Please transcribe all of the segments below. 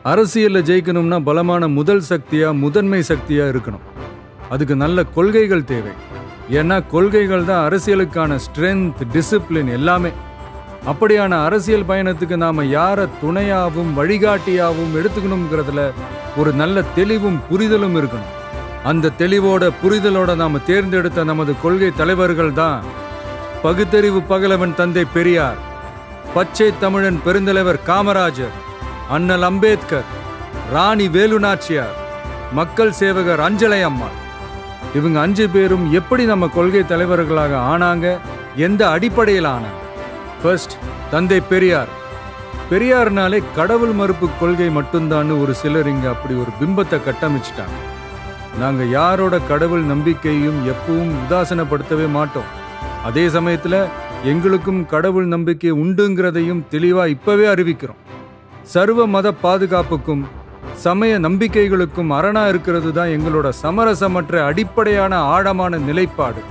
அரசியல்ல ஜெயிக்கணும்னா பலமான முதல் சக்தியா முதன்மை சக்தியா இருக்கணும். அதுக்கு நல்ல கொள்கைகள் தேவை. ஏன்னா கொள்கைகள் தான் அரசியலுக்கான ஸ்ட்ரென்த், டிசிப்ளின் எல்லாமே. அப்படியான அரசியல் பயணத்துக்கு நாம யாரை துணையாவும் வழிகாட்டியாவும் எடுத்துக்கணுங்கிறதுல ஒரு நல்ல தெளிவும் புரிதலும் இருக்கணும். அந்த தெளிவோட புரிதலோட நாம தேர்ந்தெடுத்த நமது கொள்கை தலைவர்கள் தான் பகுத்தறிவு பகலவன் தந்தை பெரியார், பச்சை தமிழன் பெருந்தலைவர் காமராஜர், அண்ணல் அம்பேத்கர், ராணி வேலு நாச்சியார், மக்கள் சேவகர் அஞ்சலை அம்மாள். இவங்க 5 பேரும் எப்படி நம்ம கொள்கை தலைவர்களாக ஆனாங்க, எந்த அடிப்படையில் ஆனாங்க? ஃபர்ஸ்ட், தந்தை பெரியார். பெரியார்னாலே கடவுள் மறுப்பு கொள்கை மட்டும்தான் ஒரு சிலர் இங்க அப்படி ஒரு பிம்பத்தை கட்டமைச்சிட்டாங்க. நாங்க யாரோட கடவுள் நம்பிக்கையும் எப்பவும் உதாசனப்படுத்தவே மாட்டோம். அதே சமயத்துல எங்களுக்கும் கடவுள் நம்பிக்கை உண்டுங்கிறதையும் தெளிவா இப்பவே அறிவிக்கிறோம். சர்வ மத பாதுகாப்புக்கும் சமய நம்பிக்கைகளுக்கும் அரணா இருக்கிறது தான் எங்களோட சமரசமற்ற அடிப்படையான ஆழமான நிலைப்பாடு.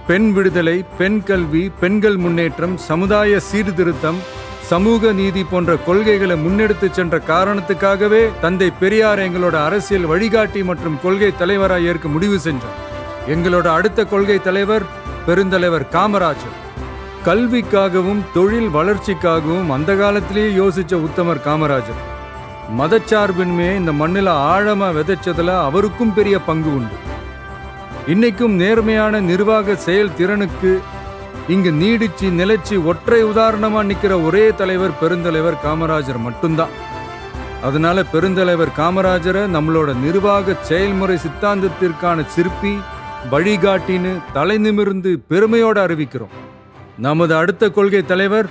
பெண் விடுதலை, பெண் கல்வி, பெண்கள் முன்னேற்றம், சமுதாய சீர்திருத்தம், சமூக நீதி போன்ற கொள்கைகளை முன்னெடுத்து சென்ற காரணத்துக்காகவே தந்தை பெரியார் எங்களோட அரசியல் வழிகாட்டி மற்றும் கொள்கை தலைவராக ஏற்க முடிவு செஞ்சோம். எங்களோட அடுத்த கொள்கை தலைவர் பெருந்தலைவர் காமராஜர். கல்விக்காகவும் தொழில் வளர்ச்சிக்காகவும் அந்த காலத்திலேயே யோசிச்ச உத்தமர் காமராஜர். மதச்சார்பின்மையை இந்த மண்ணில் ஆழமா விதைச்சதுல அவருக்கும் பெரிய பங்கு உண்டு. இன்னைக்கும் நேர்மையான நிர்வாக செயல் திறனுக்கு இங்கு நீடிச்சு நிலைச்சு ஒற்றை உதாரணமா நிக்கிற ஒரே தலைவர் பெருந்தலைவர் காமராஜர் மட்டும்தான். அதனால பெருந்தலைவர் காமராஜரை நம்மளோட நிர்வாக செயல்முறை சித்தாந்தத்திற்கான சிற்பி, வழிகாட்டின்னு தலை நிமிர்ந்து பெருமையோடு அறிவிக்கிறோம். நமது அடுத்த கொள்கை தலைவர்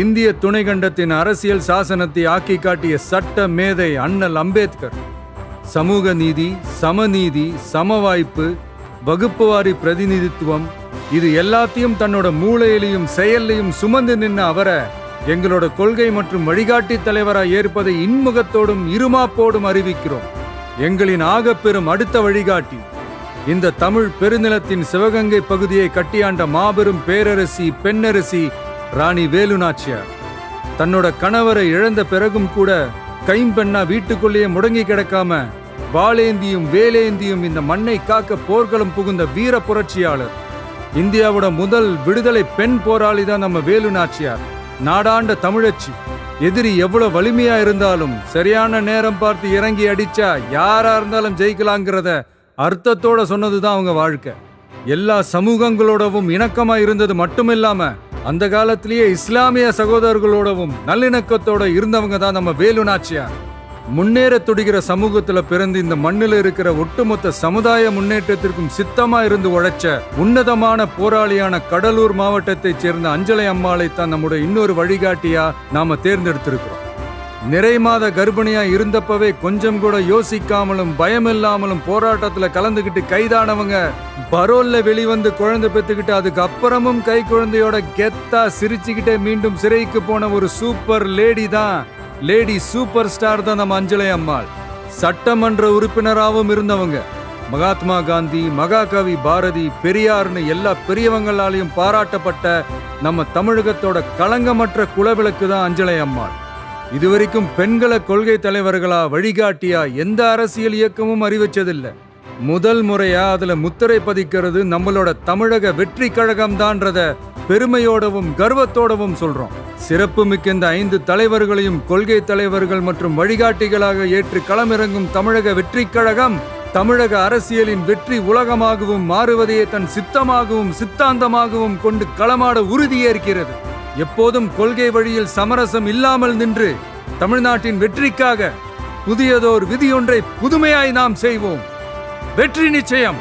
இந்திய துணைக்கண்டத்தின் அரசியல் சாசனத்தை ஆக்கி காட்டிய சட்ட மேதை அண்ணல் அம்பேத்கர். சமூக நீதி, சமநீதி, சமவாய்ப்பு, வகுப்புவாரி பிரதிநிதித்துவம், இது எல்லாத்தையும் தன்னோட மூளையிலையும் செயல்லையும் சுமந்து நின்ன அவரை எங்களோட கொள்கை மற்றும் வழிகாட்டி தலைவராக ஏற்பதை இன்முகத்தோடும் இருமாப்போடும் அறிவிக்கிறோம். எங்களின் ஆகப்பெரும் அடுத்த வழிகாட்டி இந்த தமிழ் பெருநிலத்தின் சிவகங்கை பகுதியை கட்டியாண்ட மாபெரும் பேரரசி, பெண்ணரசி ராணி வேலு நாச்சியார். தன்னோட கணவரை இழந்த பிறகும் கூட கைம்பெண்ணா வீட்டுக்குள்ளேயே முடங்கி கிடக்காம வாளேந்தியும் வேலேந்தியும் இந்த மண்ணை காக்க போர்க்களம் புகுந்த வீர புரட்சியாளர். இந்தியாவோட முதல் விடுதலை பெண் போராளி தான் நம்ம வேலு நாச்சியார். நாடாண்ட தமிழச்சி. எதிரி எவ்வளவு வலிமையா இருந்தாலும் சரியான நேரம் பார்த்து இறங்கி அடிச்சா யாரா இருந்தாலும் ஜெயிக்கலாங்கிறத அர்த்தத்தோட சொன்னதுதான் அவங்க வாழ்க்கை. எல்லா சமூகங்களோடவும் இணக்கமா இருந்தது மட்டுமில்லாம அந்த காலத்திலேயே இஸ்லாமிய சகோதரர்களோடவும் நல்லிணக்கத்தோட இருந்தவங்க தான் நம்ம வேலு நாச்சியார். முன்னேற துடிக்கிற சமூகத்துல பிறந்து இந்த மண்ணில் இருக்கிற ஒட்டுமொத்த சமுதாய முன்னேற்றத்திற்கும் சித்தமா இருந்து உழைச்ச உன்னதமான போராளியான கடலூர் மாவட்டத்தைச் சேர்ந்த அஞ்சலை அம்மாளை தான் நம்முடைய இன்னொரு வழிகாட்டியா நாம தேர்ந்தெடுத்திருக்கிறோம். நிறை மாத கர்ப்பிணியா இருந்தப்பவே கொஞ்சம் கூட யோசிக்காமலும் பயமில்லாமலும் போராட்டத்துல கலந்துகிட்டு கைதானவங்க, பரோல்ல வெளிவந்து குழந்தை பெத்துக்கிட்டு அதுக்கு அப்புறமும் கை குழந்தையோட கெத்தா சிரிச்சுக்கிட்டே மீண்டும் சிறைக்கு போன ஒரு சூப்பர் லேடி தான், லேடி சூப்பர் ஸ்டார் தான் நம்ம அஞ்சலை அம்மாள். சட்டமன்ற உறுப்பினராகவும் இருந்தவங்க. மகாத்மா காந்தி, மகாகவி பாரதி, பெரியார்னு எல்லா பெரியவங்களாலையும் பாராட்டப்பட்ட நம்ம தமிழகத்தோட களங்கமற்ற குலவிளக்கு தான் அஞ்சலை அம்மாள். இதுவரைக்கும் பெண்களை கொள்கை தலைவர்களா வழிகாட்டியா எந்த அரசியல் இயக்கமும் அறிவிச்சதில்லை. முதல் முறையா அதுல முத்திரை பதிக்கிறது நம்மளோட தமிழக வெற்றி கழகம் தான்றத பெருமையோடவும் கர்வத்தோடவும் சொல்றோம். சிறப்பு மிக்க இந்த 5 தலைவர்களையும் கொள்கை தலைவர்கள் மற்றும் வழிகாட்டிகளாக ஏற்று களமிறங்கும் தமிழக வெற்றி கழகம் தமிழக அரசியலின் வெற்றி உலகமாகவும் மாறுவதையே தன் சித்தமாகவும் சித்தாந்தமாகவும் கொண்டு களமாட உறுதியேற்கிறது. எப்போதும் கொள்கை வழியில் சமரசம் இல்லாமல் நின்று தமிழ்நாட்டின் வெற்றிக்காக புதியதோர் விதியொன்றை புதுமையாய் நாம் செய்வோம். வெற்றி நிச்சயம்.